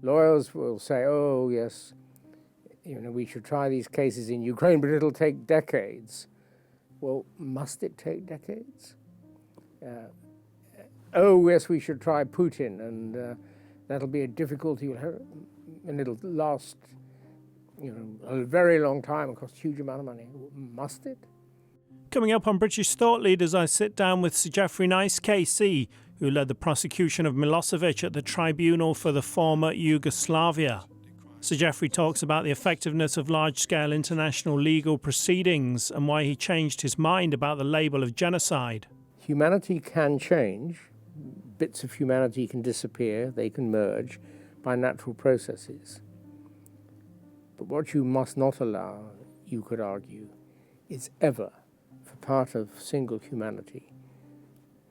Lawyers will say, oh, yes, we should try these cases in Ukraine, but it'll take decades. Well, must it take decades? Oh, yes, we should try Putin, and that'll be a difficulty, and it'll last, a very long time and cost a huge amount of money. Must it? Coming up on British Thought Leaders, I sit down with Sir Geoffrey Nice KC, who led the prosecution of Milosevic at the Tribunal for the former Yugoslavia. Sir Geoffrey talks about the effectiveness of large-scale international legal proceedings and why he changed his mind about the label of genocide. Humanity can change. Bits of humanity can disappear. They can merge by natural processes. But what you must not allow, you could argue, is ever, for part of single humanity,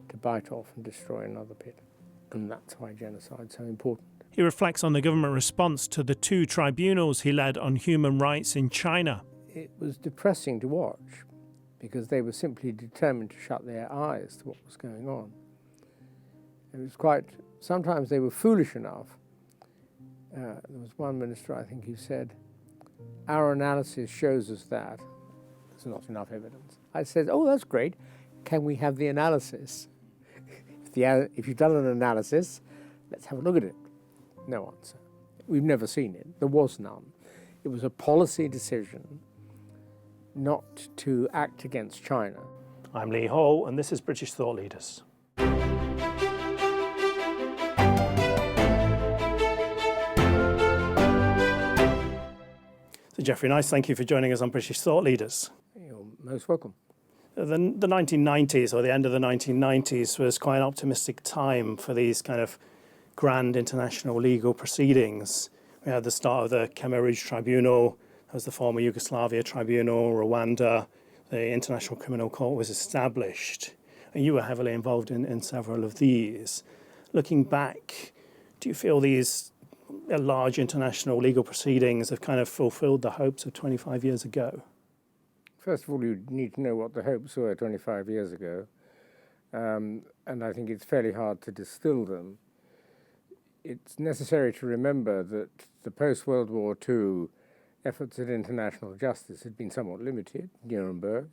to bite off and destroy another bit. And that's why genocide is so important. He reflects on the government response to the 2 tribunals he led on human rights in China. It was depressing to watch because they were simply determined to shut their eyes to what was going on. It was sometimes they were foolish enough. There was one minister, I think, who said, our analysis shows us that there's not enough evidence. I said, oh, that's great. Can we have the analysis? If you've done an analysis, let's have a look at it. No answer. We've never seen it. There was none. It was a policy decision not to act against China. I'm Lee Hall, and this is British Thought Leaders. So Geoffrey Nice, thank you for joining us on British Thought Leaders. You're most welcome. The 1990s, or the end of the 1990s, was quite an optimistic time for these kind of grand international legal proceedings. We had the start of the Khmer Rouge Tribunal, that was the former Yugoslavia Tribunal, Rwanda, the International Criminal Court was established, and you were heavily involved in several of these. Looking back, do you feel these large international legal proceedings have kind of fulfilled the hopes of 25 years ago? First of all, you need to know what the hopes were 25 years ago, and I think it's fairly hard to distill them. It's necessary to remember that the post-World War II efforts at international justice had been somewhat limited, Nuremberg,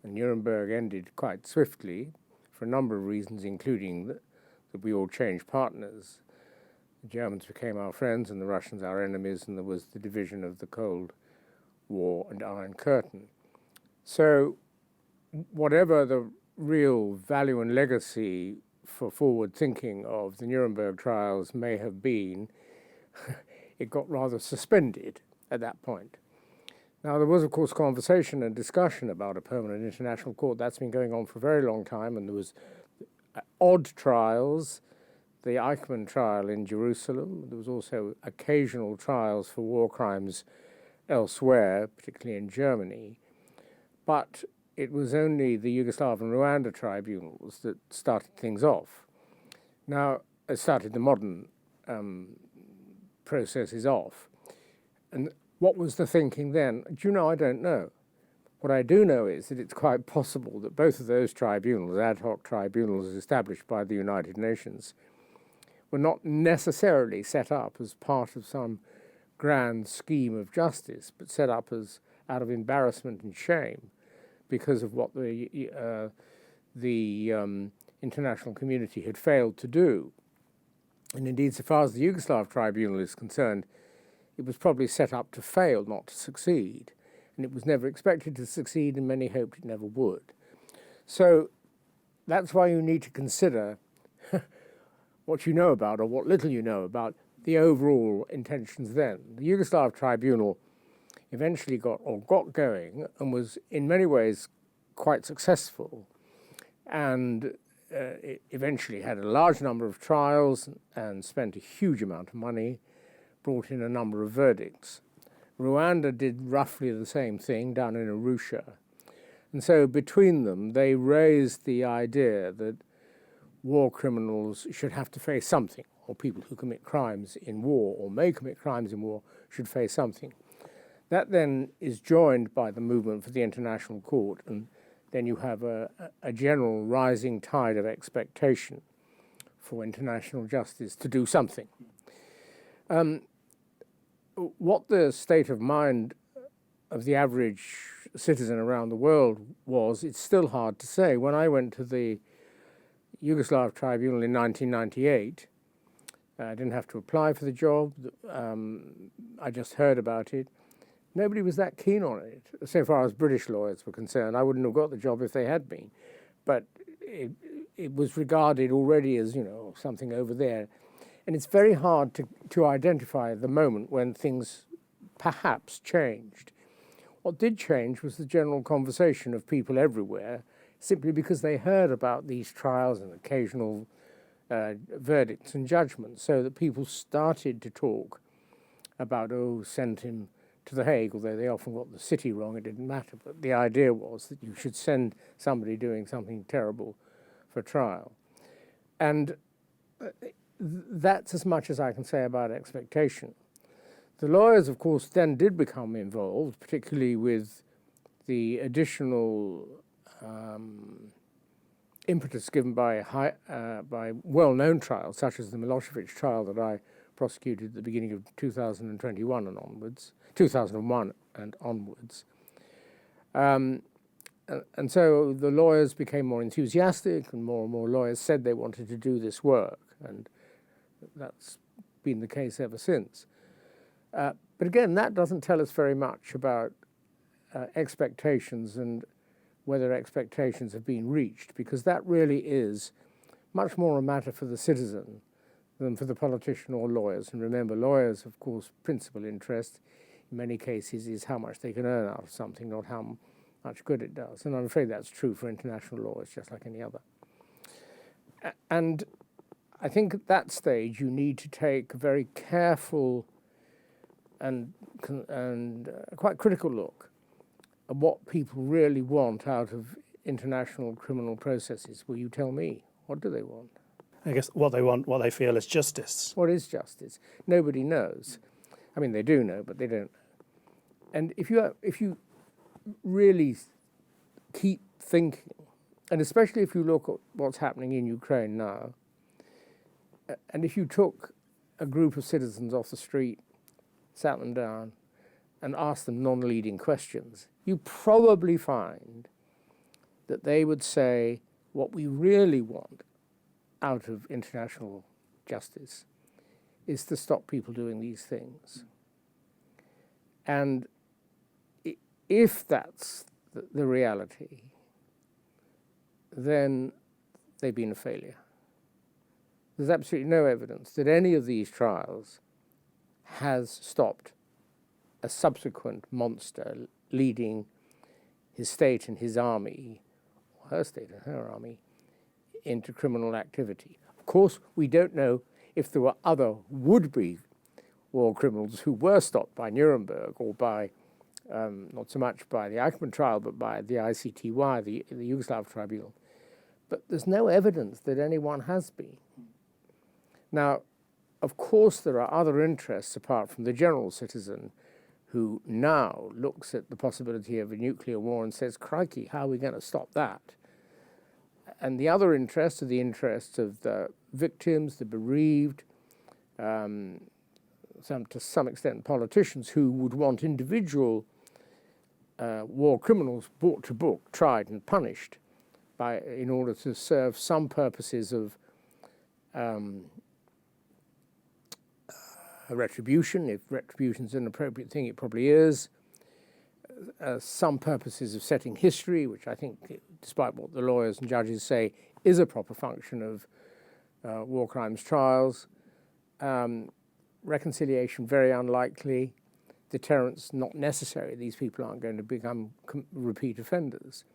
and Nuremberg ended quite swiftly for a number of reasons, including that we all changed partners. The Germans became our friends and the Russians our enemies, and there was the division of the Cold War and Iron Curtain. So whatever the real value and legacy for forward thinking of the Nuremberg trials may have been, it got rather suspended at that point. Now, there was, of course, conversation and discussion about a permanent international court. That's been going on for a very long time, and there was odd trials, the Eichmann trial in Jerusalem. There was also occasional trials for war crimes elsewhere, particularly in Germany. But it was only the Yugoslav and Rwanda tribunals that started things off. Now, it started the modern processes off. And what was the thinking then? Do you know? I don't know. What I do know is that it's quite possible that both of those tribunals, ad hoc tribunals established by the United Nations, were not necessarily set up as part of some grand scheme of justice, but set up as out of embarrassment and shame because of what the international community had failed to do. And indeed, so far as the Yugoslav tribunal is concerned, it was probably set up to fail, not to succeed. And it was never expected to succeed, and many hoped it never would. So that's why you need to consider what you know about, or what little you know about, the overall intentions then. The Yugoslav tribunal eventually got going and was in many ways quite successful, and it eventually had a large number of trials and spent a huge amount of money, brought in a number of verdicts. Rwanda did roughly the same thing down in Arusha. And so between them, they raised the idea that war criminals should have to face something, or people who commit crimes in war or may commit crimes in war should face something. That then is joined by the movement for the International Court, and then you have a general rising tide of expectation for international justice to do something. What the state of mind of the average citizen around the world was, it's still hard to say. When I went to the Yugoslav Tribunal in 1998, I didn't have to apply for the job. I just heard about it. Nobody was that keen on it, so far as British lawyers were concerned. I wouldn't have got the job if they had been. But it was regarded already as, something over there. And it's very hard to identify the moment when things perhaps changed. What did change was the general conversation of people everywhere, simply because they heard about these trials and occasional verdicts and judgments, so that people started to talk about, send him to The Hague, although they often got the city wrong, it didn't matter. But the idea was that you should send somebody doing something terrible for trial. And that's as much as I can say about expectation. The lawyers, of course, then did become involved, particularly with the additional impetus given by well-known trials, such as the Milosevic trial that I prosecuted at the beginning of 2001 and onwards, 2001 and onwards. And so the lawyers became more enthusiastic, and more lawyers said they wanted to do this work, and that's been the case ever since. But again, that doesn't tell us very much about expectations and whether expectations have been reached, because that really is much more a matter for the citizen than for the politician or lawyers. And remember, lawyers, of course, principal interest in many cases is how much they can earn out of something, not how much good it does. And I'm afraid that's true for international law, it's just like any other. And I think at that stage you need to take a very careful and quite critical look at what people really want out of international criminal processes. Will you tell me? What do they want? I guess what they want, what they feel is justice. What is justice? Nobody knows. I mean, they do know, but they don't know. And if you really keep thinking, and especially if you look at what's happening in Ukraine now, and if you took a group of citizens off the street, sat them down, and asked them non-leading questions, you probably find that they would say what we really want out of international justice is to stop people doing these things. And if that's the reality, then they've been a failure. There's absolutely no evidence that any of these trials has stopped a subsequent monster leading his state and his army, or her state and her army, into criminal activity. Of course, we don't know if there were other would-be war criminals who were stopped by Nuremberg or by, not so much by the Eichmann trial, but by the ICTY, the Yugoslav Tribunal. But there's no evidence that anyone has been. Now, of course, there are other interests apart from the general citizen who now looks at the possibility of a nuclear war and says, crikey, how are we going to stop that? And the other interests are the interests of the victims, the bereaved, to some extent politicians who would want individual war criminals brought to book, tried and punished in order to serve some purposes of retribution. If retribution is an appropriate thing, it probably is. Some purposes of setting history, which I think, despite what the lawyers and judges say, is a proper function of war crimes trials. Reconciliation, very unlikely. Deterrence, not necessary. These people aren't going to become repeat offenders.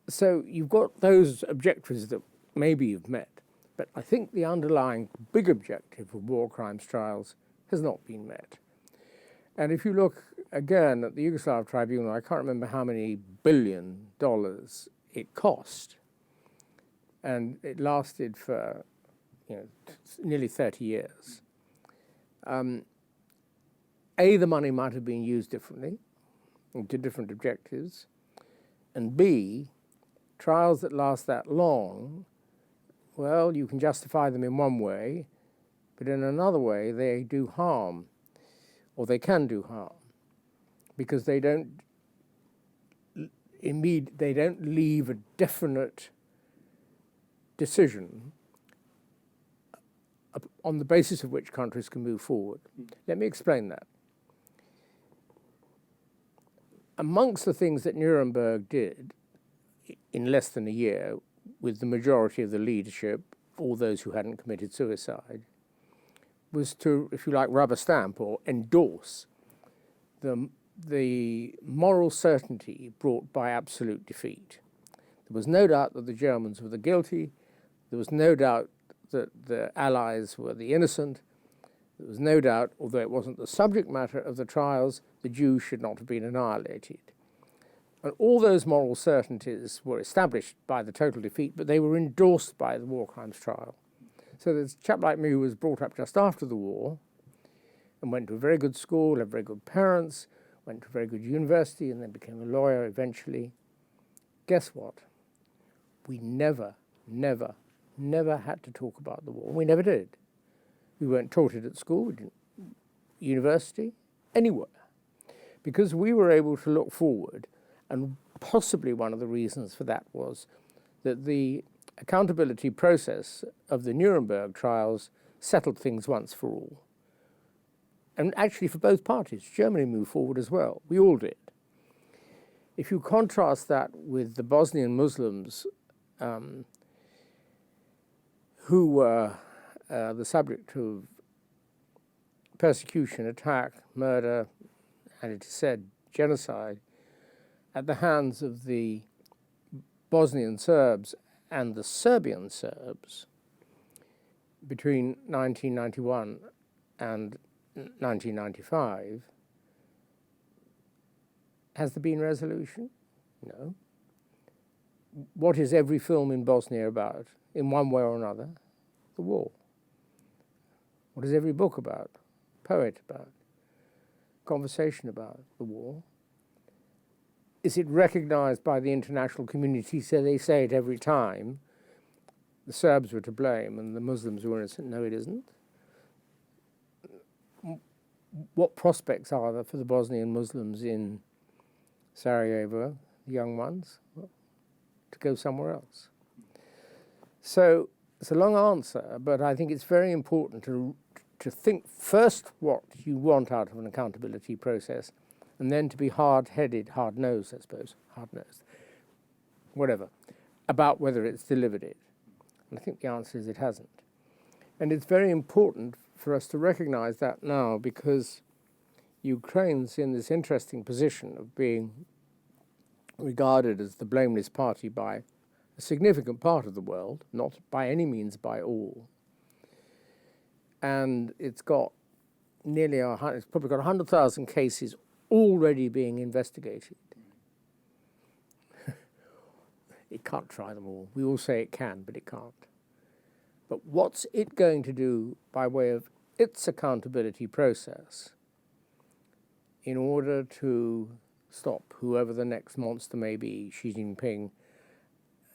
So you've got those objectives that maybe you've met. But I think the underlying big objective of war crimes trials has not been met. And if you look again at the Yugoslav Tribunal, I can't remember how many $1 billion it cost. And it lasted for nearly 30 years. A, the money might have been used differently, to different objectives. And B, trials that last that long, well, you can justify them in one way, but in another way they do harm, or they can do harm, because they don't leave a definite decision on the basis of which countries can move forward. Let me explain that. Amongst the things that Nuremberg did in less than a year, with the majority of the leadership, all those who hadn't committed suicide, was to, if you like, rubber stamp or endorse the moral certainty brought by absolute defeat. There was no doubt that the Germans were the guilty. There was no doubt that the Allies were the innocent. There was no doubt, although it wasn't the subject matter of the trials, the Jews should not have been annihilated. And all those moral certainties were established by the total defeat, but they were endorsed by the war crimes trial. So there's a chap like me who was brought up just after the war and went to a very good school, had very good parents, went to a very good university, and then became a lawyer eventually. Guess what? We never had to talk about the war. We never did. We weren't taught it at school, we didn't, university, anywhere. Because we were able to look forward, and possibly one of the reasons for that was that the accountability process of the Nuremberg trials settled things once for all. And actually for both parties. Germany moved forward as well. We all did. If you contrast that with the Bosnian Muslims who were the subject of persecution, attack, murder, and it is said genocide, at the hands of the Bosnian Serbs and the Serbian Serbs between 1991 and 1995, has there been resolution? No. What is every film in Bosnia about, in one way or another? The war. What is every book about, poet about, conversation about the war? Is it recognized by the international community, so they say it every time, the Serbs were to blame and the Muslims were innocent? No, it isn't. What prospects are there for the Bosnian Muslims in Sarajevo, the young ones? Well, to go somewhere else. So it's a long answer, but I think it's very important to think first what you want out of an accountability process, and then to be hard-headed, hard-nosed, I suppose, hard-nosed, whatever, about whether it's delivered it. And I think the answer is it hasn't. And it's very important for us to recognize that now, because Ukraine's in this interesting position of being regarded as the blameless party by a significant part of the world, not by any means by all. And it's got it's probably got 100,000 cases already being investigated. It can't try them all. We all say it can, but it can't. But what's it going to do by way of its accountability process in order to stop whoever the next monster may be, Xi Jinping,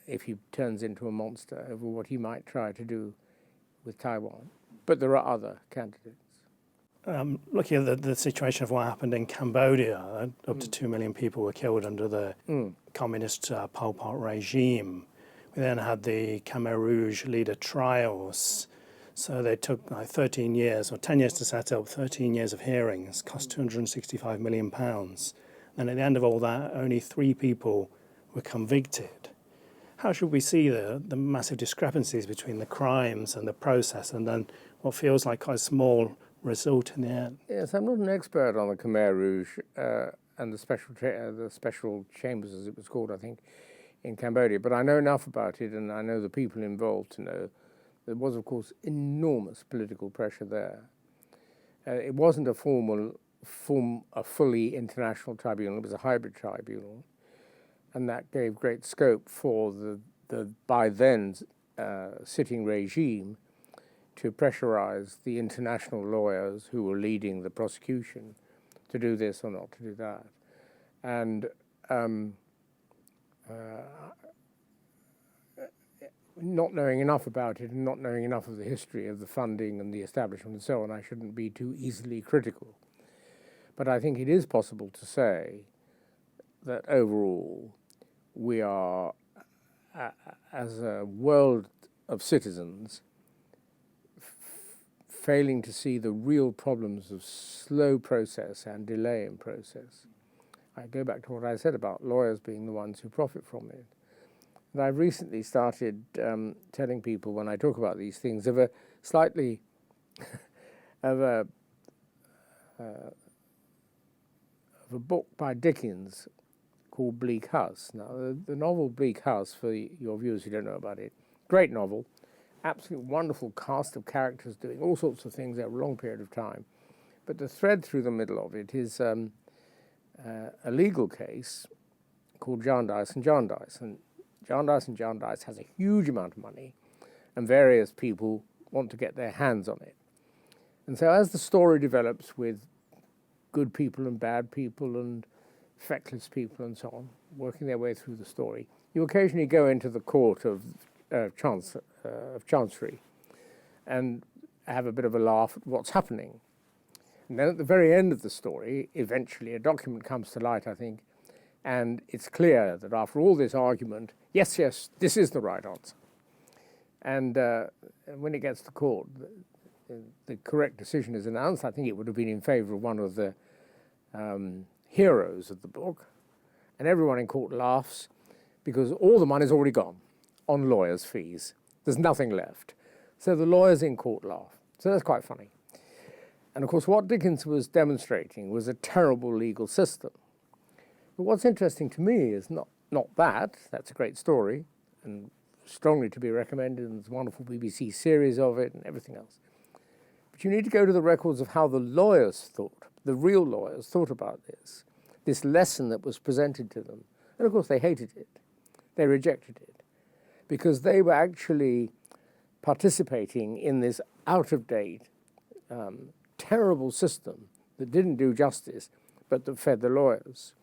if he turns into a monster, over what he might try to do with Taiwan? But there are other candidates. Looking at the situation of what happened in Cambodia, up to 2 million people were killed under the communist Pol Pot regime. We then had the Khmer Rouge leader trials. So they took like 13 years or 10 years to set up, 13 years of hearings, cost £265 million. And at the end of all that, only 3 people were convicted. How should we see the massive discrepancies between the crimes and the process, and then what feels like quite a small result in the end? Yes, I'm not an expert on the Khmer Rouge and the special chambers, as it was called, I think, in Cambodia, but I know enough about it, and I know the people involved to know there was, of course, enormous political pressure there. It wasn't a fully international tribunal; it was a hybrid tribunal, and that gave great scope for the by then sitting regime to pressurize the international lawyers who were leading the prosecution to do this or not to do that. And not knowing enough about it and not knowing enough of the history of the funding and the establishment and so on, I shouldn't be too easily critical. But I think it is possible to say that overall we are, as a world of citizens, failing to see the real problems of slow process and delay in process. I go back to what I said about lawyers being the ones who profit from it. And I've recently started telling people when I talk about these things of a slightly of a book by Dickens called Bleak House. Now, the novel Bleak House, for your viewers who don't know about it, great novel, absolutely wonderful cast of characters doing all sorts of things over a long period of time. But the thread through the middle of it is a legal case called Jarndyce and Jarndyce. And Jarndyce and Jarndyce has a huge amount of money, and various people want to get their hands on it. And so as the story develops with good people and bad people and feckless people and so on, working their way through the story, you occasionally go into the court of Chancery and have a bit of a laugh at what's happening. And then at the very end of the story, eventually a document comes to light, I think, and it's clear that after all this argument, yes, this is the right answer. And when it gets to court, the correct decision is announced. I think it would have been in favour of one of the heroes of the book. And everyone in court laughs because all the money's already gone on lawyers' fees. There's nothing left. So the lawyers in court laugh. So that's quite funny. And of course, what Dickens was demonstrating was a terrible legal system. But what's interesting to me is not that. That's a great story and strongly to be recommended, and there's a wonderful BBC series of it and everything else. But you need to go to the records of how the lawyers thought, the real lawyers thought about this lesson that was presented to them. And of course, they hated it. They rejected it because they were actually participating in this out-of-date, terrible system that didn't do justice, but that fed the lawyers.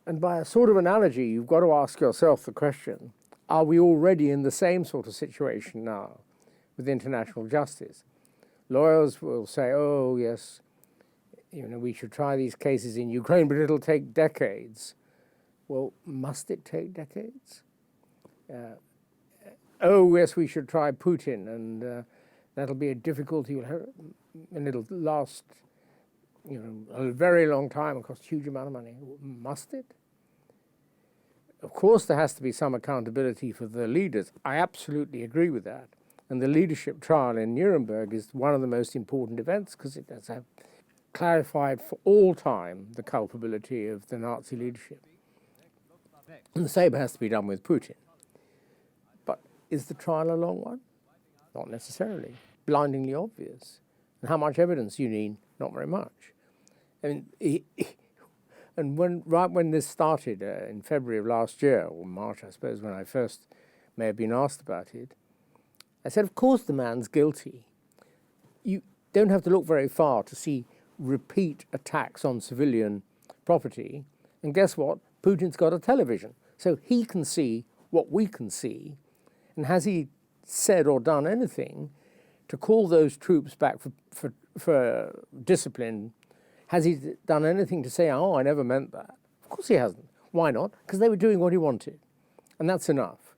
And by a sort of analogy, you've got to ask yourself the question, are we already in the same sort of situation now with international justice? Lawyers will say, oh, yes, we should try these cases in Ukraine, but it'll take decades. Well, must it take decades? Oh, yes, we should try Putin, and that'll be a difficulty, and it'll last, a very long time and cost a huge amount of money. Must it? Of course, there has to be some accountability for the leaders. I absolutely agree with that. And the leadership trial in Nuremberg is one of the most important events because it has clarified for all time the culpability of the Nazi leadership. And the same has to be done with Putin. But is the trial a long one? Not necessarily. Blindingly obvious. And how much evidence you need? Not very much. I mean, and right when this started in February of last year, or March, I suppose, when I first may have been asked about it, I said, of course the man's guilty. You don't have to look very far to see repeat attacks on civilian property. And guess what? Putin's got a television. So he can see what we can see. And has he said or done anything to call those troops back for discipline? Has he done anything to say, oh, I never meant that? Of course he hasn't. Why not? Because they were doing what he wanted. And that's enough.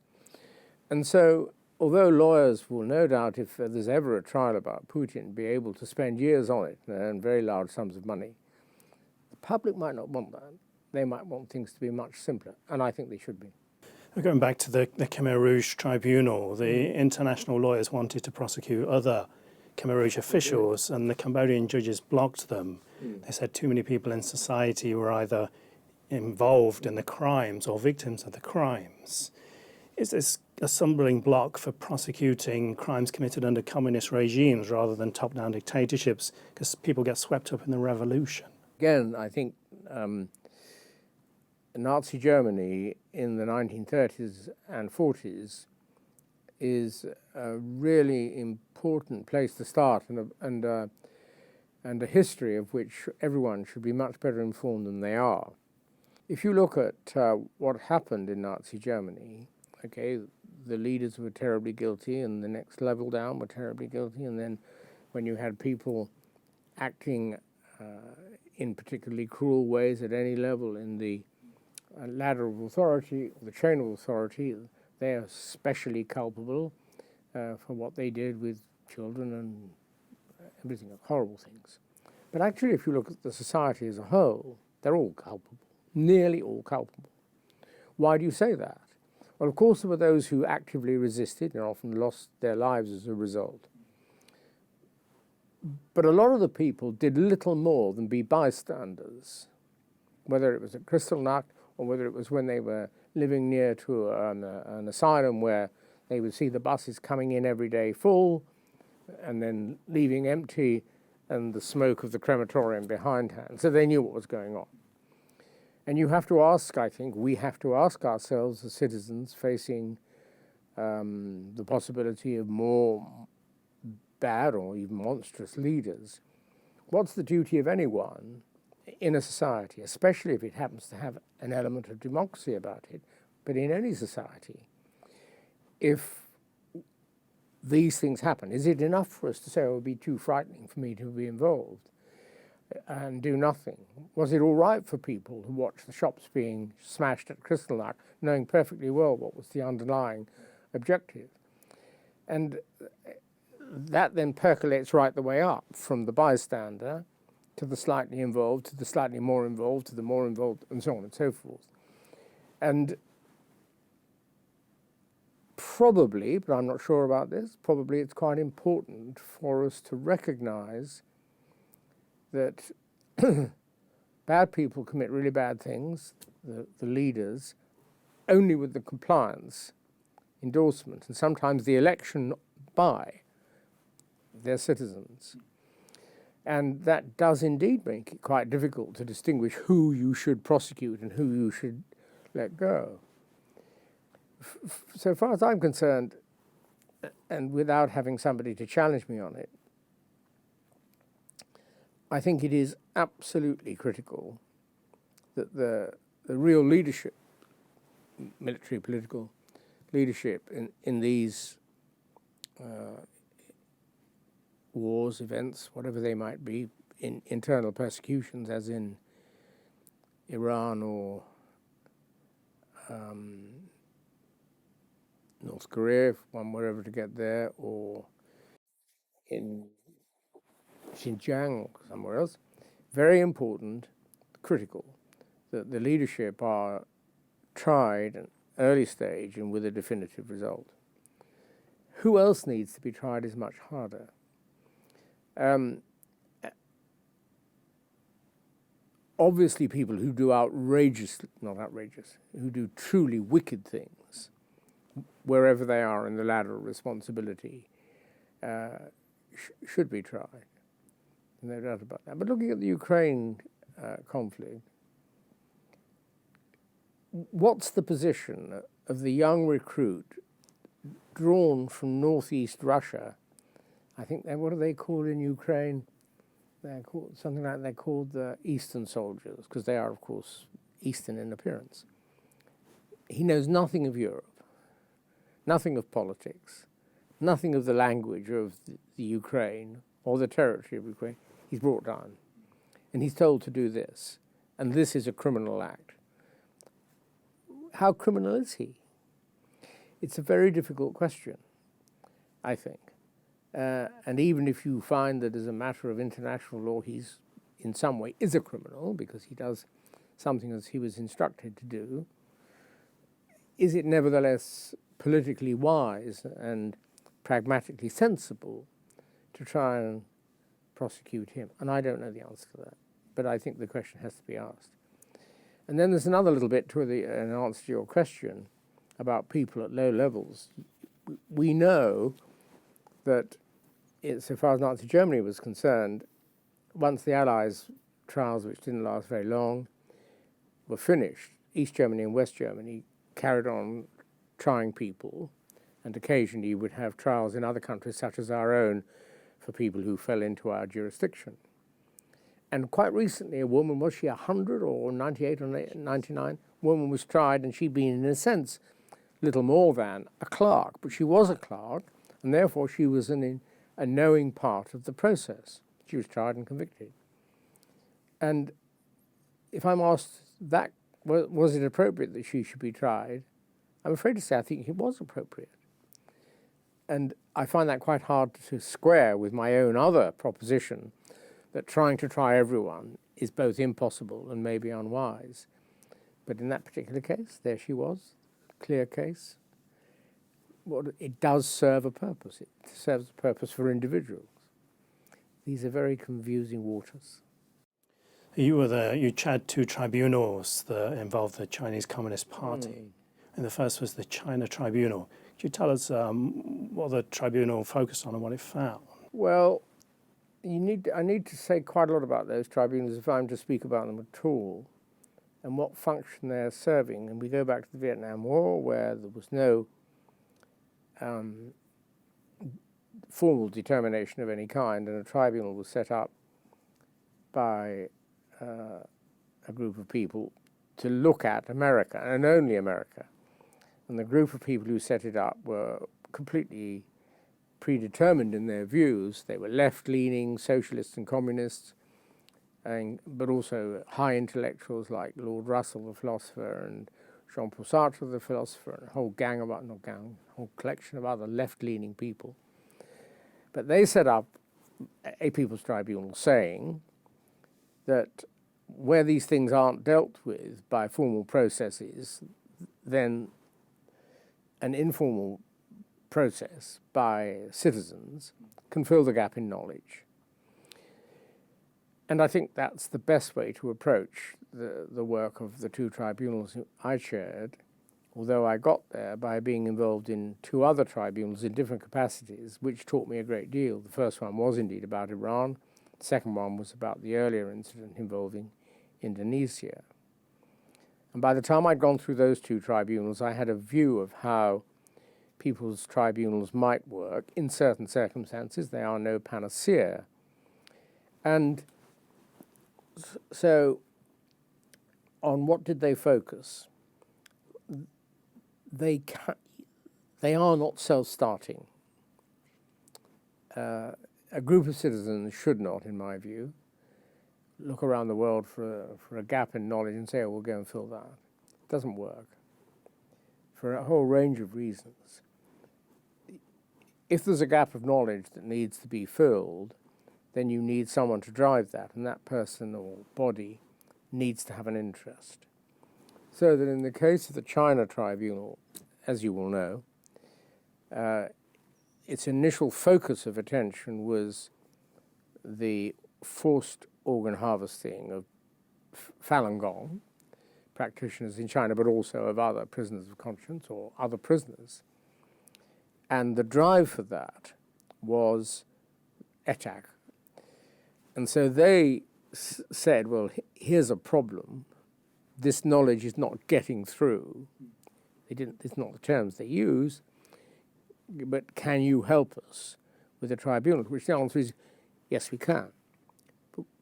And so, although lawyers will no doubt, if there's ever a trial about Putin, be able to spend years on it and earn very large sums of money, the public might not want that. They might want things to be much simpler. And I think they should be. Going back to the Khmer Rouge Tribunal, the international lawyers wanted to prosecute other Khmer Rouge officials, and the Cambodian judges blocked them. They said too many people in society were either involved in the crimes or victims of the crimes. Is this a stumbling block for prosecuting crimes committed under communist regimes rather than top-down dictatorships, because people get swept up in the revolution? Again, I think Nazi Germany in the 1930s and 40s is a really important place to start, and a history of which everyone should be much better informed than they are. If you look at what happened in Nazi Germany, okay, the leaders were terribly guilty and the next level down were terribly guilty, and then when you had people acting in particularly cruel ways at any level in the ladder of authority, the chain of authority, they are especially culpable for what they did with children and everything, horrible things. But actually, if you look at the society as a whole, they're all culpable, nearly all culpable. Why do you say that? Well, of course, there were those who actively resisted and often lost their lives as a result. But a lot of the people did little more than be bystanders, whether it was at Kristallnacht or whether it was when they were living near to an asylum where they would see the buses coming in every day full and then leaving empty and the smoke of the crematorium behindhand. So they knew what was going on. And you have to ask, I think, we have to ask ourselves as citizens facing the possibility of more bad or even monstrous leaders, what's the duty of anyone in a society, especially if it happens to have an element of democracy about it, but in any society, if these things happen? Is it enough for us to say, oh, it would be too frightening for me to be involved and do nothing? Was it all right for people who watched the shops being smashed at Kristallnacht, knowing perfectly well what was the underlying objective? And that then percolates right the way up from the bystander to the slightly involved, to the slightly more involved, to the more involved, and so on and so forth. And probably, but I'm not sure about this, probably it's quite important for us to recognize that bad people commit really bad things, the leaders, only with the compliance, endorsement, and sometimes the election by their citizens. And that does indeed make it quite difficult to distinguish who you should prosecute and who you should let go. So far as I'm concerned, and without having somebody to challenge me on it, I think it is absolutely critical that the real leadership, military, political leadership in these wars, events, whatever they might be, in internal persecutions, as in Iran or North Korea, if one were ever to get there, or in Xinjiang or somewhere else, very important, critical, that the leadership are tried at an early stage and with a definitive result. Who else needs to be tried is much harder. Obviously people who do who do truly wicked things, wherever they are in the ladder of responsibility, should be tried. No doubt about that. But looking at the Ukraine conflict, what's the position of the young recruit drawn from northeast Russia? I think what are they called in Ukraine? They're called something like they're called the Eastern soldiers, because they are, of course, Eastern in appearance. He knows nothing of Europe, nothing of politics, nothing of the language of the Ukraine or the territory of Ukraine. He's brought down, and he's told to do this, and this is a criminal act. How criminal is he? It's a very difficult question, I think. And even if you find that as a matter of international law he's in some way is a criminal because he does something as he was instructed to do, is it nevertheless politically wise and pragmatically sensible to try and prosecute him? And I don't know the answer to that, but I think the question has to be asked. And then there's another little bit to an answer to your question about people at low levels. We know that so far as Nazi Germany was concerned, once the Allies' trials, which didn't last very long, were finished, East Germany and West Germany carried on trying people, and occasionally would have trials in other countries such as our own for people who fell into our jurisdiction. And quite recently, a woman, was she 100 or 98 or 99? A woman was tried, and she'd been, in a sense, little more than a clerk, but she was a clerk, and therefore she was a knowing part of the process. She was tried and convicted. And if I'm asked that, was it appropriate that she should be tried, I'm afraid to say I think it was appropriate. And I find that quite hard to square with my own other proposition that trying to try everyone is both impossible and maybe unwise. But in that particular case, there she was, clear case. It does serve a purpose. It serves a purpose for individuals. These are very confusing waters. You chaired two tribunals that involved the Chinese Communist Party, and the first was the China Tribunal. Could you tell us what the tribunal focused on and what it found? Well, I need to say quite a lot about those tribunals if I'm to speak about them at all, and what function they're serving. And we go back to the Vietnam War, where there was no formal determination of any kind, and a tribunal was set up by a group of people to look at America, and only America. And the group of people who set it up were completely predetermined in their views. They were left-leaning socialists and communists, but also high intellectuals like Lord Russell, the philosopher, and Jean-Paul Sartre, the philosopher, and a whole whole collection of other left-leaning people. But they set up a People's Tribunal saying that where these things aren't dealt with by formal processes, then an informal process by citizens can fill the gap in knowledge. And I think that's the best way to approach the work of the two tribunals I chaired, although I got there by being involved in two other tribunals in different capacities, which taught me a great deal. The first one was indeed about Iran. The second one was about the earlier incident involving Indonesia. And by the time I'd gone through those two tribunals, I had a view of how people's tribunals might work in certain circumstances. They are no panacea. And so on what did they focus? They are not self-starting. A group of citizens should not, in my view, look around the world for a gap in knowledge and say, oh, we'll go and fill that. It doesn't work for a whole range of reasons. If there's a gap of knowledge that needs to be filled, then you need someone to drive that, and that person or body needs to have an interest. So that in the case of the China Tribunal, as you will know, its initial focus of attention was the forced organ harvesting of Falun Gong practitioners in China, but also of other prisoners of conscience or other prisoners. And the drive for that was ETAC. And so they said, well, here's a problem. This knowledge is not getting through. It's not the terms they use, but can you help us with a tribunal? Which the answer is, yes, we can.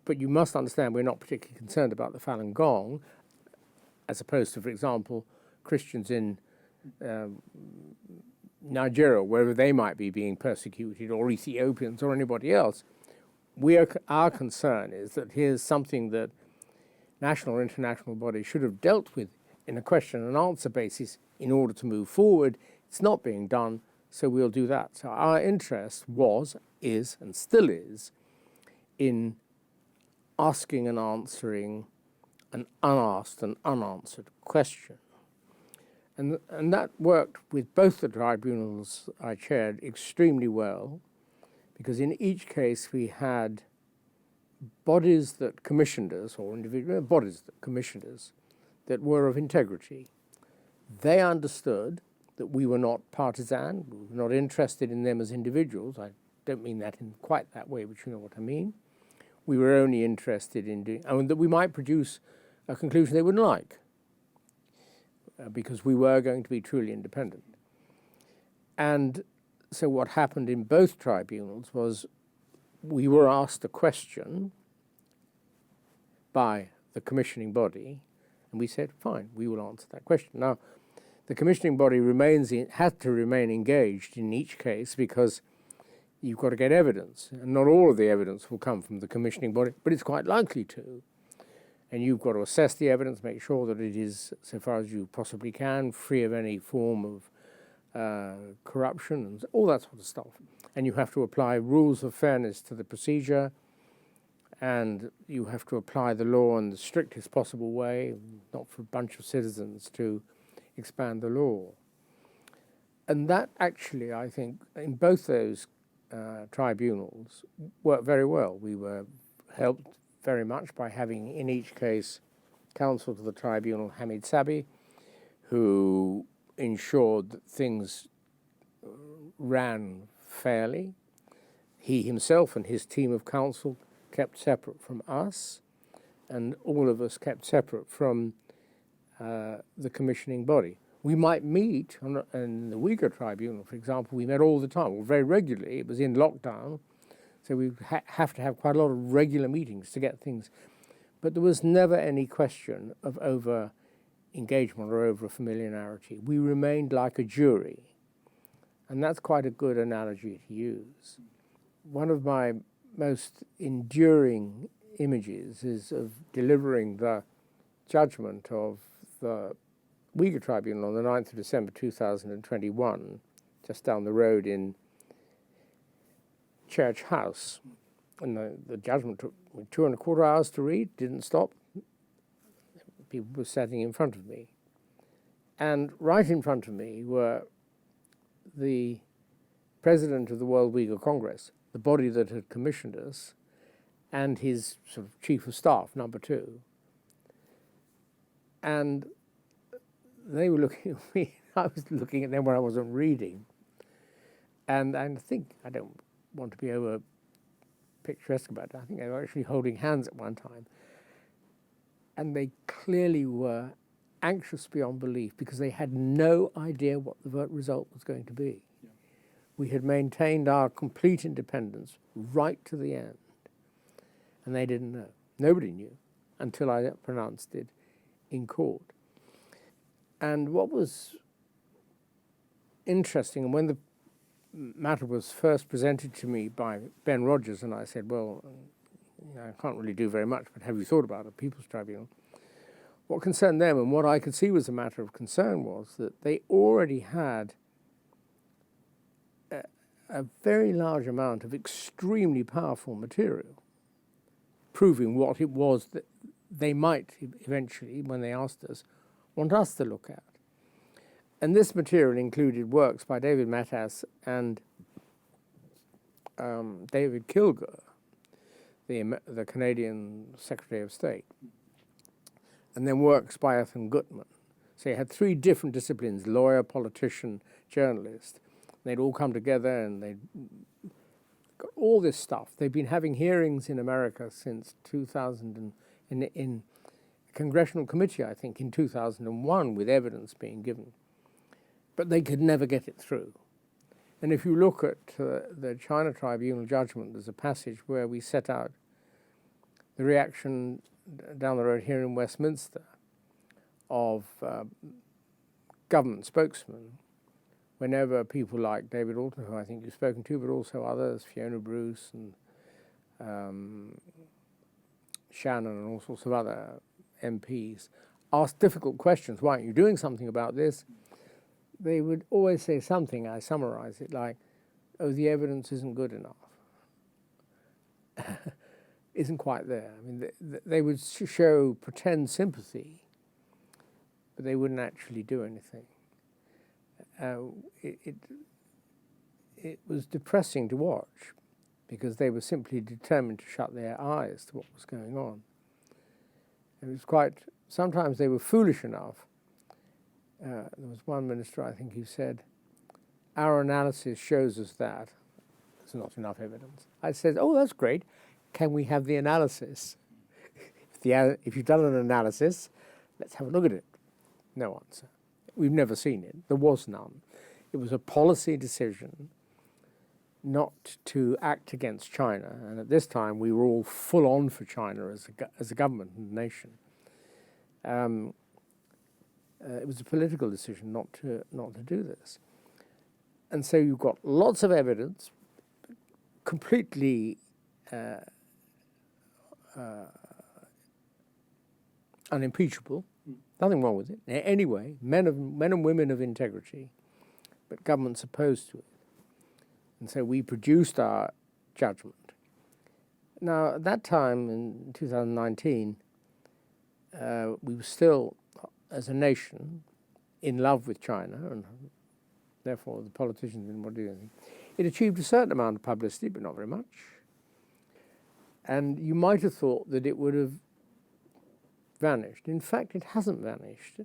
But you must understand we're not particularly concerned about the Falun Gong, as opposed to, for example, Christians in Nigeria, wherever they might be being persecuted, or Ethiopians or anybody else. Our concern is that here's something that national or international bodies should have dealt with in a question and answer basis in order to move forward. It's not being done, so we'll do that. So our interest was, is, and still is in asking and answering an unasked and unanswered question. And that worked with both the tribunals I chaired extremely well, because in each case we had bodies that commissioned us, or individual bodies that commissioned us, that were of integrity. They understood that we were not partisan, we were not interested in them as individuals. I don't mean that in quite that way, but you know what I mean. We were only interested in doing, and that we might produce a conclusion they wouldn't like, because we were going to be truly independent. And so what happened in both tribunals was we were asked a question by the commissioning body, and we said, fine, we will answer that question. Now, the commissioning body had to remain engaged in each case because you've got to get evidence. And not all of the evidence will come from the commissioning body, but it's quite likely to. And you've got to assess the evidence, make sure that it is, so far as you possibly can, free of any form of corruption and all that sort of stuff. And you have to apply rules of fairness to the procedure, and you have to apply the law in the strictest possible way, not for a bunch of citizens to expand the law. And that actually, I think, in both those tribunals worked very well. We were helped very much by having, in each case, counsel to the tribunal, Hamid Sabi, who ensured that things ran fairly. He himself and his team of counsel kept separate from us, and all of us kept separate from the commissioning body. We might meet, in the Uyghur Tribunal, for example, we met all the time, well, very regularly. It was in lockdown, so we have to have quite a lot of regular meetings to get things. But there was never any question of over-engagement or over-familiarity. We remained like a jury, and that's quite a good analogy to use. One of my most enduring images is of delivering the judgment of the Uyghur Tribunal on the 9th of December 2021, just down the road in Church House. And the judgment took 2¼ hours to read, didn't stop. People were sitting in front of me. And right in front of me were the president of the World Uyghur Congress, the body that had commissioned us, and his sort of chief of staff, number 2. And they were looking at me. I was looking at them when I wasn't reading. And I think, I don't want to be over picturesque about it, I think they were actually holding hands at one time. And they clearly were anxious beyond belief because they had no idea what the vote result was going to be. Yeah. We had maintained our complete independence right to the end. And they didn't know. Nobody knew until I pronounced it in court. And what was interesting, and when the matter was first presented to me by Ben Rogers, and I said, well, I can't really do very much, but have you thought about a People's Tribunal? What concerned them, and what I could see was a matter of concern, was that they already had a very large amount of extremely powerful material proving what it was that they might eventually, when they asked us, want us to look at. And this material included works by David Matas and David Kilgour, the Canadian Secretary of State, and then works by Ethan Gutman. So you had 3 different disciplines, lawyer, politician, journalist. They'd all come together and they'd got all this stuff. They've been having hearings in America since 2000, in a congressional committee, I think, in 2001, with evidence being given. But they could never get it through. And if you look at the China Tribunal judgment, there's a passage where we set out the reaction down the road here in Westminster of government spokesmen whenever people like David Alton, who I think you've spoken to, but also others, Fiona Bruce and Shannon and all sorts of other MPs, ask difficult questions. Why aren't you doing something about this? They would always say something, I summarize it, like, oh, the evidence isn't good enough. Isn't quite there. I mean, they would show pretend sympathy, but they wouldn't actually do anything. It was depressing to watch because they were simply determined to shut their eyes to what was going on. It was quite, sometimes they were foolish enough. There was one minister, I think, who said, our analysis shows us that there's not enough evidence. I said, oh, that's great. Can we have the analysis? If you've done an analysis, let's have a look at it. No answer. We've never seen it. There was none. It was a policy decision not to act against China. And at this time, we were all full on for China as a government and nation. It was a political decision not to do this. And so you've got lots of evidence, completely unimpeachable, nothing wrong with it. Anyway, men and women of integrity, but government's opposed to it. And so we produced our judgment. Now, at that time, in 2019, we were still, as a nation, in love with China, and therefore the politicians didn't want to do anything. It achieved a certain amount of publicity, but not very much. And you might have thought that it would have vanished. In fact, it hasn't vanished,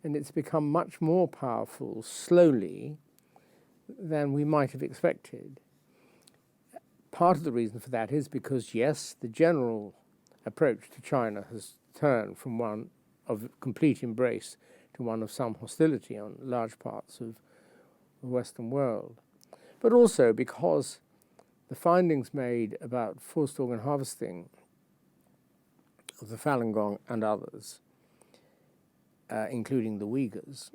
and it's become much more powerful slowly than we might have expected. Part of the reason for that is because, yes, the general approach to China has turned from one of complete embrace to one of some hostility on large parts of the Western world, but also because the findings made about forced organ harvesting of the Falun Gong and others, including the Uyghurs,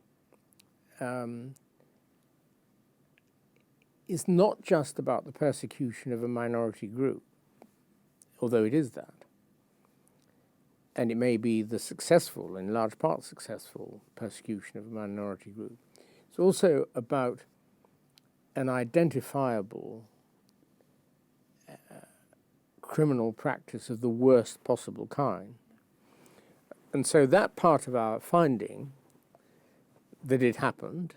is not just about the persecution of a minority group, although it is that. And it may be the successful, in large part successful, persecution of a minority group. It's also about an identifiable criminal practice of the worst possible kind. And so that part of our finding, that it happened,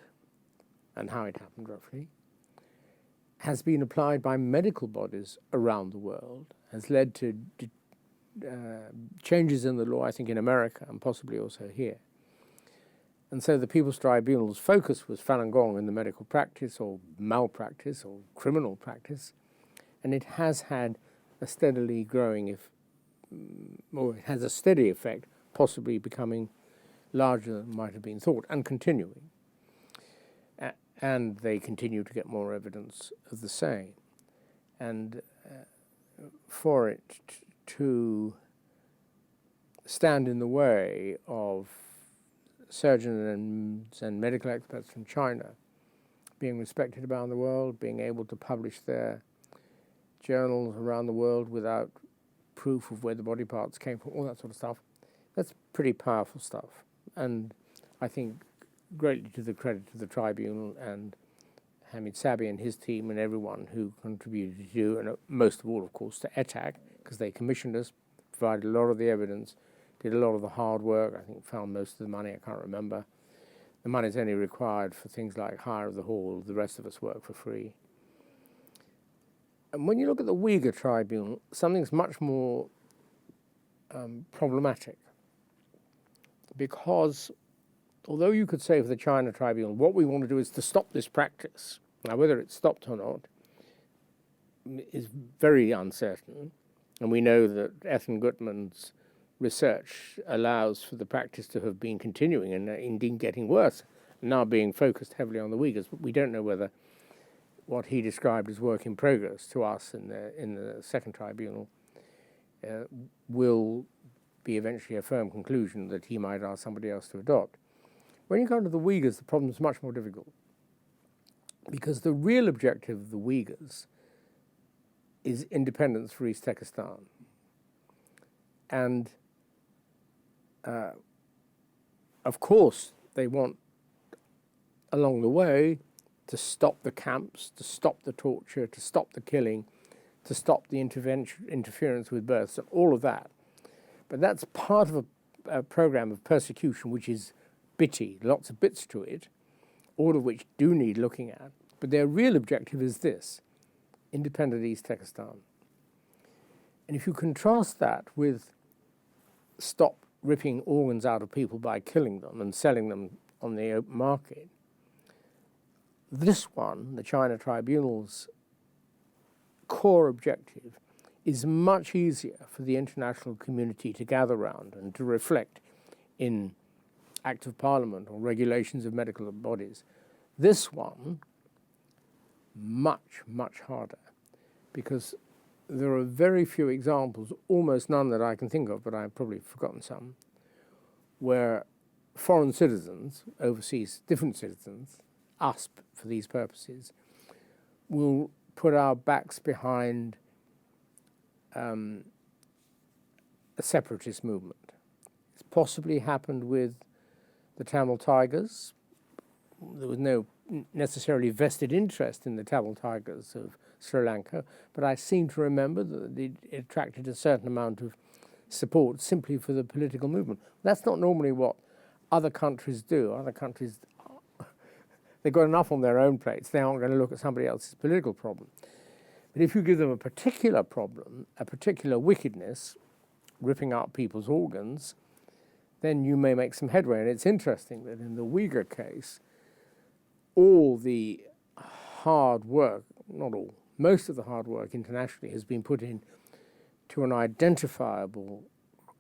and how it happened roughly, has been applied by medical bodies around the world, has led to changes in the law, I think, in America and possibly also here. And so the People's Tribunal's focus was Falun Gong in the medical practice or malpractice or criminal practice, and it has had a steadily growing, or it has a steady effect, possibly becoming larger than might have been thought, and continuing. And they continue to get more evidence of the same. And for it to stand in the way of surgeons and medical experts from China being respected around the world, being able to publish their journals around the world without proof of where the body parts came from, all that sort of stuff, that's pretty powerful stuff. And I think greatly to the credit of the Tribunal and Hamid Sabi and his team and everyone who contributed to, and most of all, of course, to ETAC, because they commissioned us, provided a lot of the evidence, did a lot of the hard work. I think found most of the money, I can't remember. The money's only required for things like hire of the hall. The rest of us work for free. And when you look at the Uyghur Tribunal, something's much more problematic, because although you could say for the China Tribunal, what we want to do is to stop this practice. Now, whether it's stopped or not is very uncertain. And we know that Ethan Gutman's research allows for the practice to have been continuing and indeed getting worse, now being focused heavily on the Uyghurs. But we don't know whether what he described as work in progress to us in the second tribunal will be eventually a firm conclusion that he might ask somebody else to adopt. When you come to the Uyghurs, the problem is much more difficult, because the real objective of the Uyghurs is independence for East Turkestan. And of course, they want, along the way, to stop the camps, to stop the torture, to stop the killing, to stop the interference with births, and all of that. But that's part of a program of persecution which is bitty, lots of bits to it, all of which do need looking at. But their real objective is this: independent East Turkestan. And if you contrast that with stop ripping organs out of people by killing them and selling them on the open market, this one, the China Tribunal's core objective, is much easier for the international community to gather around and to reflect in Act of Parliament or regulations of medical bodies. This one, much, much harder, because there are very few examples, almost none that I can think of, but I've probably forgotten some, where foreign citizens, overseas, different citizens, us for these purposes, will put our backs behind a separatist movement. It's possibly happened with the Tamil Tigers. There was no necessarily vested interest in the Tamil Tigers of Sri Lanka, but I seem to remember that it attracted a certain amount of support simply for the political movement. That's not normally what other countries do. Other countries, they've got enough on their own plates. They aren't going to look at somebody else's political problem. But if you give them a particular problem, a particular wickedness, ripping out people's organs, then you may make some headway. And it's interesting that in the Uyghur case, all the hard work, not all, most of the hard work internationally has been put in to an identifiable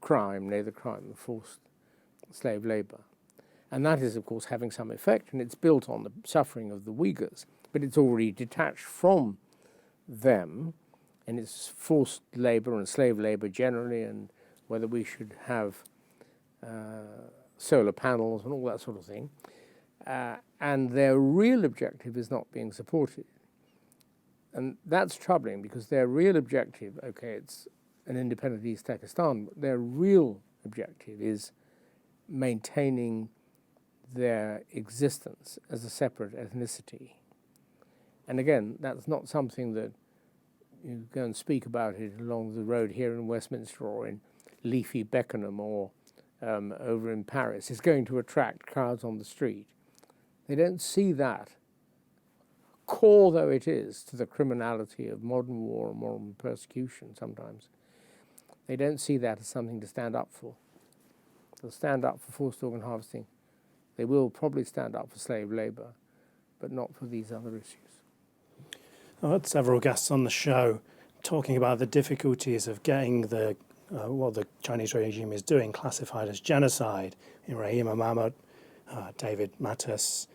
crime, namely the crime of forced slave labor. And that is, of course, having some effect, and it's built on the suffering of the Uyghurs, but it's already detached from them, and it's forced labor and slave labor generally, and whether we should have solar panels and all that sort of thing. And their real objective is not being supported. And that's troubling because their real objective, okay, it's an independent East Pakistan, but their real objective is maintaining their existence as a separate ethnicity. And again, that's not something that you go and speak about it along the road here in Westminster or in leafy Beckenham or over in Paris. It's going to attract crowds on the street. They don't see that, core though it is to the criminality of modern war and modern persecution sometimes. They don't see that as something to stand up for. They'll stand up for forced organ harvesting. They will probably stand up for slave labor, but not for these other issues. I've had several guests on the show talking about the difficulties of getting what the Chinese regime is doing classified as genocide. Rahim Mahmoud, David Mattis,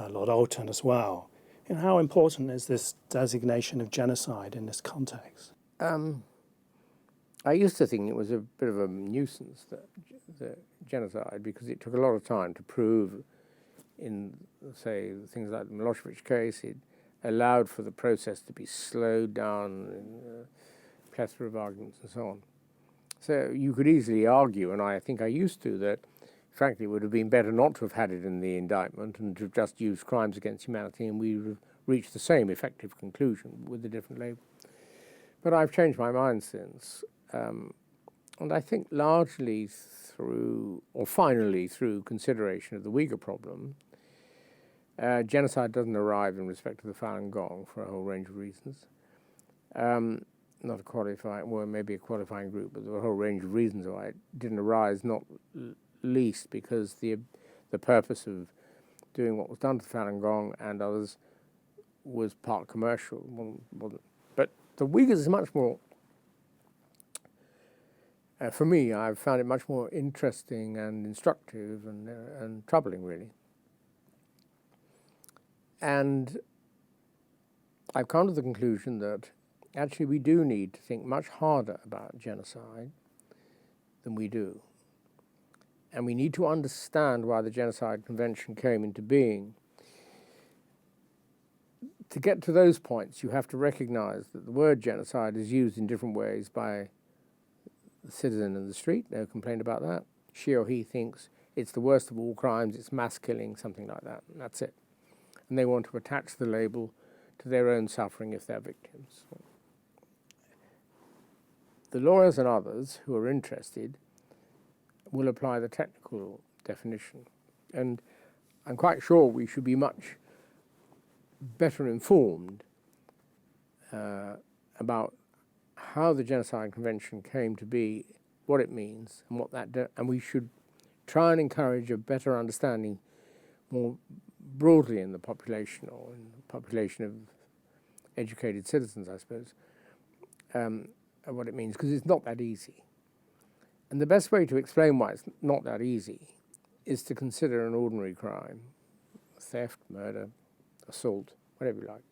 Lord Alton as well. How important is this designation of genocide in this context? I used to think it was a bit of a nuisance, the genocide, because it took a lot of time to prove in, say, things like the Milosevic case. It allowed for the process to be slowed down in a plethora of arguments and so on. So you could easily argue, and I think I used to, that frankly it would have been better not to have had it in the indictment and to have just used crimes against humanity, and we would have reached the same effective conclusion with a different label. But I've changed my mind since. And I think largely through, or finally through, consideration of the Uyghur problem, genocide doesn't arrive in respect to the Falun Gong for a whole range of reasons. Not a qualifying, well, maybe a qualifying group, but there were a whole range of reasons why it didn't arise, not least because the purpose of doing what was done to the Falun Gong and others was part commercial. But the Uyghurs is much more, for me, I've found it much more interesting and instructive and troubling, really. And I've come to the conclusion that actually we do need to think much harder about genocide than we do. And we need to understand why the Genocide Convention came into being. To get to those points, you have to recognize that the word genocide is used in different ways by the citizen in the street. No complaint about that. She or he thinks it's the worst of all crimes, it's mass killing, something like that, and that's it. And they want to attach the label to their own suffering if they're victims. The lawyers and others who are interested will apply the technical definition. And I'm quite sure we should be much better informed about how the Genocide Convention came to be, what it means, and what that and we should try and encourage a better understanding more broadly in the population, or in the population of educated citizens, I suppose, of what it means, because it's not that easy. And the best way to explain why it's not that easy is to consider an ordinary crime, theft, murder, assault, whatever you like.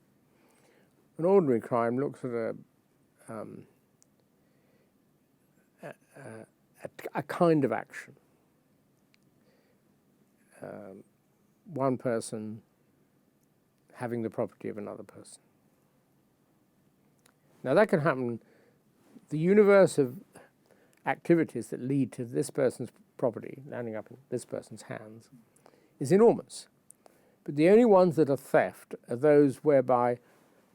An ordinary crime looks at a kind of action. one person having the property of another person. Now that can happen. The universe of activities that lead to this person's property landing up in this person's hands is enormous. But the only ones that are theft are those whereby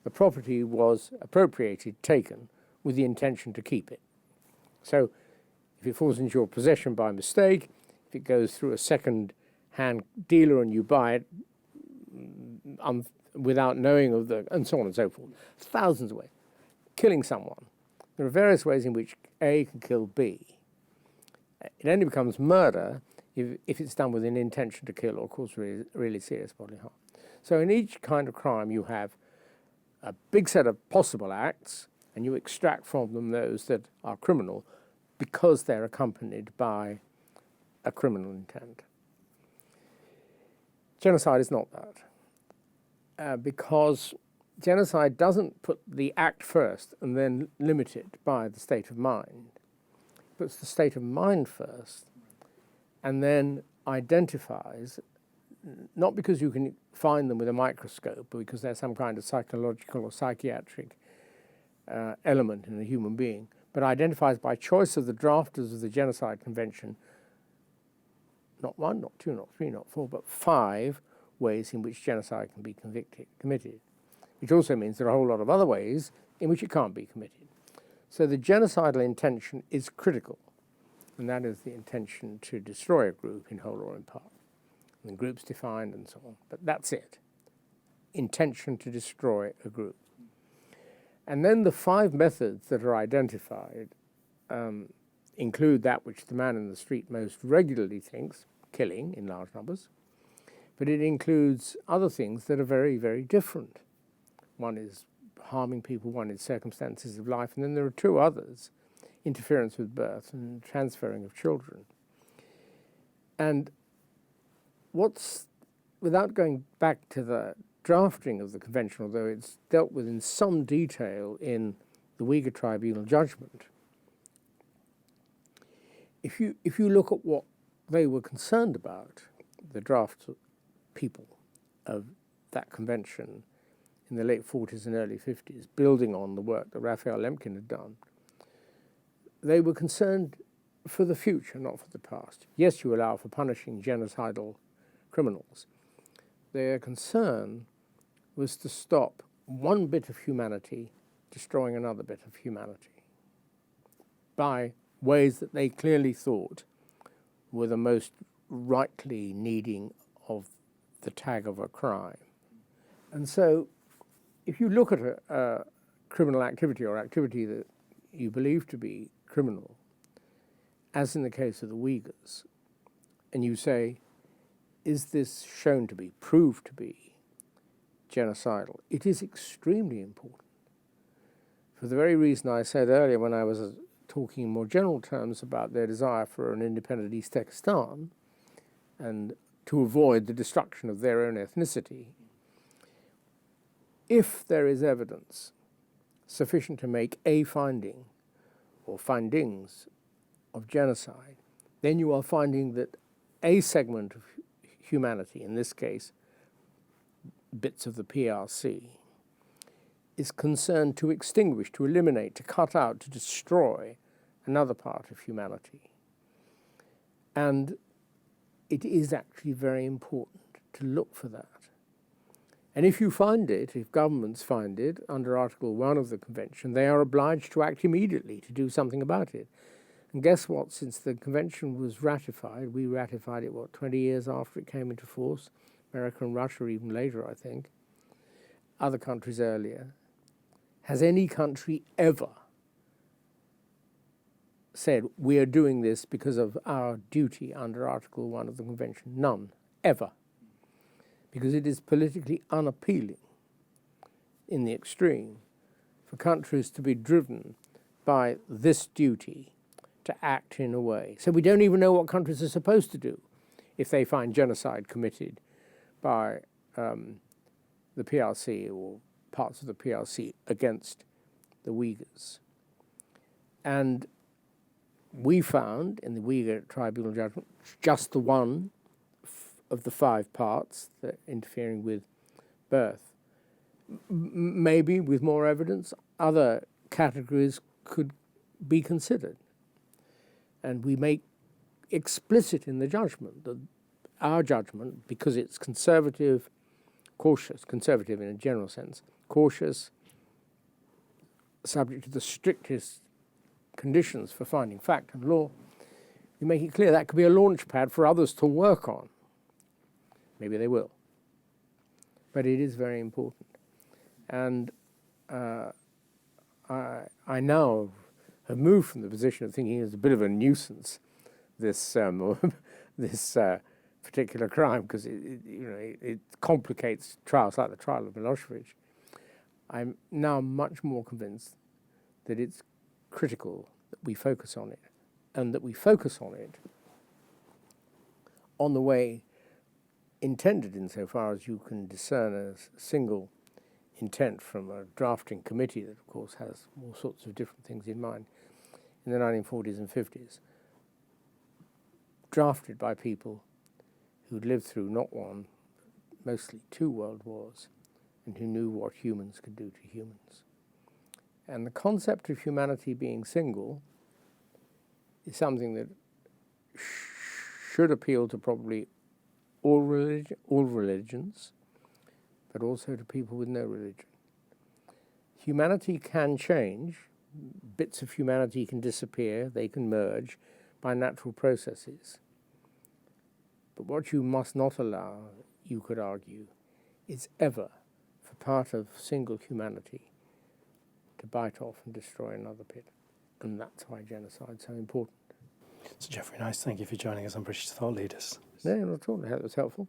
the property was appropriated, taken, with the intention to keep it. So if it falls into your possession by mistake, if it goes through a second-hand dealer and you buy it without knowing of the, and so on and so forth, thousands of ways. Killing someone. There are various ways in which A can kill B. It only becomes murder if it's done with an intention to kill or cause really serious bodily harm. So in each kind of crime you have a big set of possible acts and you extract from them those that are criminal because they're accompanied by a criminal intent. Genocide is not that, because genocide doesn't put the act first and then limit it by the state of mind. It puts the state of mind first and then identifies, not because you can find them with a microscope, but because there's some kind of psychological or psychiatric element in a human being, but identifies by choice of the drafters of the Genocide Convention, not one, not two, not three, not four, but 5 ways in which genocide can be committed, which also means there are a whole lot of other ways in which it can't be committed. So the genocidal intention is critical, and that is the intention to destroy a group in whole or in part. And the group's defined and so on, but that's it. Intention to destroy a group. And then the 5 methods that are identified include that which the man in the street most regularly thinks, killing in large numbers, but it includes other things that are very, very different. One is harming people, one is circumstances of life, and then there are 2 others, interference with birth and transferring of children. And without going back to the drafting of the convention, although it's dealt with in some detail in the Uyghur Tribunal judgment, if you look at what they were concerned about, the draft people of that convention in the late 40s and early 50s, building on the work that Raphael Lemkin had done, they were concerned for the future, not for the past. Yes, you allow for punishing genocidal criminals. Their concern was to stop one bit of humanity destroying another bit of humanity by ways that they clearly thought were the most rightly needing of the tag of a crime. And so if you look at a criminal activity or activity that you believe to be criminal, as in the case of the Uyghurs, and you say, is this shown to be, proved to be genocidal? It is extremely important. For the very reason I said earlier when I was talking in more general terms about their desire for an independent East Turkestan and to avoid the destruction of their own ethnicity. If there is evidence sufficient to make a finding or findings of genocide, then you are finding that a segment of humanity, in this case bits of the PRC, is concerned to extinguish, to eliminate, to cut out, to destroy another part of humanity. And it is actually very important to look for that. And if you find it, if governments find it, under Article 1 of the Convention, they are obliged to act immediately to do something about it. And guess what? Since the Convention was ratified, we ratified it, 20 years after it came into force? America and Russia even later, I think. Other countries earlier. Has any country ever said, we are doing this because of our duty under Article 1 of the Convention? None, ever. Because it is politically unappealing in the extreme for countries to be driven by this duty to act in a way. So we don't even know what countries are supposed to do if they find genocide committed by the PRC or parts of the PRC against the Uyghurs. And we found in the Uyghur Tribunal judgment, just the one of the 5 parts that interfering with birth. Maybe with more evidence, other categories could be considered. And we make explicit in the judgment that our judgment, because it's conservative, cautious, conservative in a general sense, cautious, subject to the strictest conditions for finding fact and law, we make it clear that could be a launch pad for others to work on. Maybe they will. But it is very important. And I now have moved from the position of thinking it's a bit of a nuisance, this this particular crime, because it complicates trials like the trial of Milosevic. I'm now much more convinced that it's critical that we focus on it, and that we focus on it on the way intended, insofar as you can discern a single intent from a drafting committee that, of course, has all sorts of different things in mind in the 1940s and 50s, drafted by people who'd lived through not one, mostly 2 world wars, and who knew what humans could do to humans. And the concept of humanity being single is something that should appeal to probably all religions, but also to people with no religion. Humanity can change. Bits of humanity can disappear. They can merge by natural processes. But what you must not allow, you could argue, is ever for part of single humanity to bite off and destroy another bit. And that's why genocide is so important. Sir Geoffrey Nice, thank you for joining us on British Thought Leaders. No, not at all. That was helpful.